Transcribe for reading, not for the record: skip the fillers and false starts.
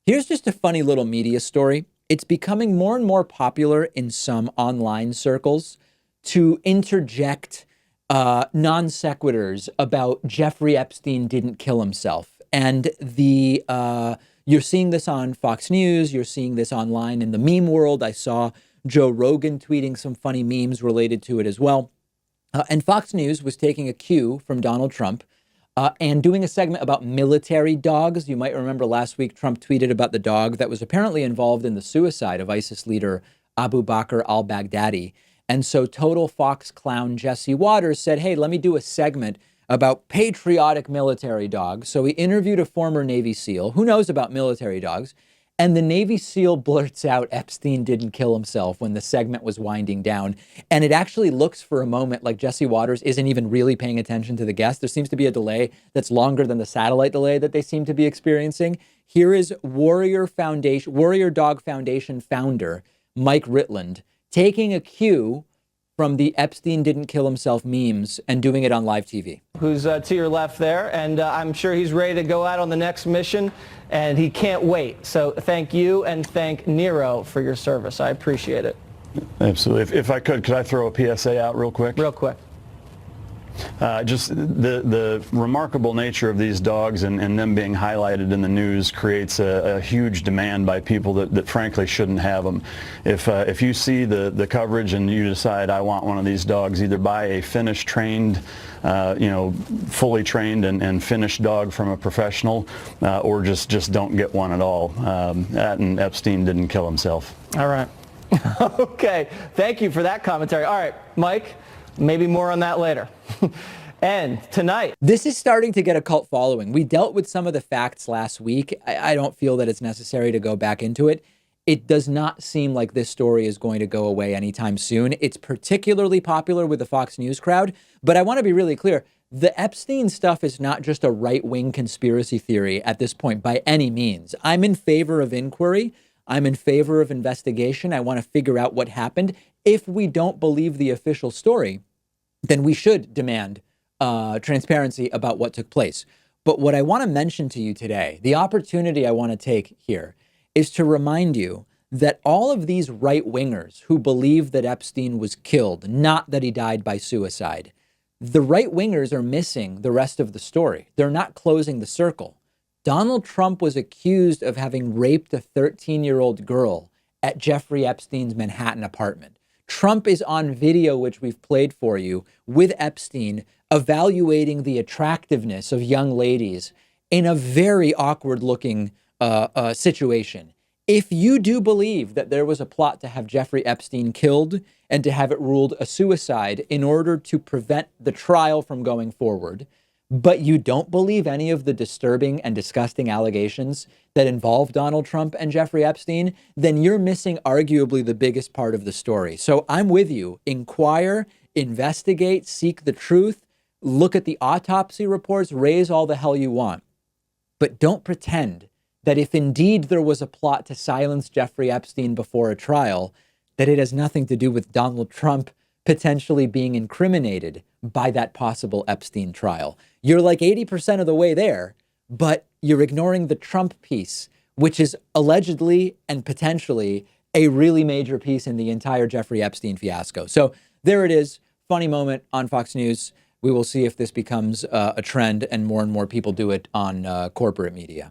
Here's just a funny little media story. It's becoming more and more popular in some online circles to interject non sequiturs about Jeffrey Epstein didn't kill himself. And you're seeing this on Fox News. You're seeing this online in the meme world. I saw Joe Rogan tweeting some funny memes related to it as well. And Fox News was taking a cue from Donald Trump and doing a segment about military dogs. You might remember last week, Trump tweeted about the dog that was apparently involved in the suicide of ISIS leader Abu Bakr al-Baghdadi. And so Total Fox clown Jesse Waters said, hey, let me do a segment about patriotic military dogs. So he interviewed a former Navy SEAL who knows about military dogs. And the Navy SEAL blurts out Epstein didn't kill himself when the segment was winding down. And it actually looks for a moment like Jesse Waters isn't even really paying attention to the guest. There seems to be a delay that's longer than the satellite delay that they seem to be experiencing. Here is Warrior Dog Foundation founder Mike Ritland taking a cue from the Epstein didn't kill himself memes and doing it on live TV. Who's to your left there, and I'm sure he's ready to go out on the next mission, and he can't wait. So thank you and thank Nero for your service. I appreciate it. Absolutely. If I could I throw a PSA out real quick? Real quick. Just the remarkable nature of these dogs and them being highlighted in the news creates a huge demand by people that frankly shouldn't have them. If you see the coverage and you decide I want one of these dogs, either buy a finished trained, fully trained and finished dog from a professional, or just don't get one at all. And Epstein didn't kill himself. All right. Okay. Thank you for that commentary. All right, Mike. Maybe more on that later. And tonight. This is starting to get a cult following. We dealt with some of the facts last week. I don't feel that it's necessary to go back into it. It does not seem like this story is going to go away anytime soon. It's particularly popular with the Fox News crowd. But I want to be really clear. The Epstein stuff is not just a right-wing conspiracy theory at this point by any means. I'm in favor of inquiry. I'm in favor of investigation. I want to figure out what happened. If we don't believe the official story, then we should demand transparency about what took place. But what I want to mention to you today, the opportunity I want to take here, is to remind you that all of these right-wingers who believe that Epstein was killed, not that he died by suicide, the right-wingers are missing the rest of the story. They're not closing the circle. Donald Trump was accused of having raped a 13-year-old girl at Jeffrey Epstein's Manhattan apartment. Trump is on video, which we've played for you, with Epstein evaluating the attractiveness of young ladies in a very awkward-looking situation. If you do believe that there was a plot to have Jeffrey Epstein killed and to have it ruled a suicide in order to prevent the trial from going forward, but you don't believe any of the disturbing and disgusting allegations that involve Donald Trump and Jeffrey Epstein, then you're missing arguably the biggest part of the story. So I'm with you. Inquire, investigate, seek the truth, look at the autopsy reports, raise all the hell you want. But don't pretend that if indeed there was a plot to silence Jeffrey Epstein before a trial, that it has nothing to do with Donald Trump potentially being incriminated by that possible Epstein trial. You're like 80% of the way there, but you're ignoring the Trump piece, which is allegedly and potentially a really major piece in the entire Jeffrey Epstein fiasco. So there it is. Funny moment on Fox News. We will see if this becomes a trend and more people do it on corporate media.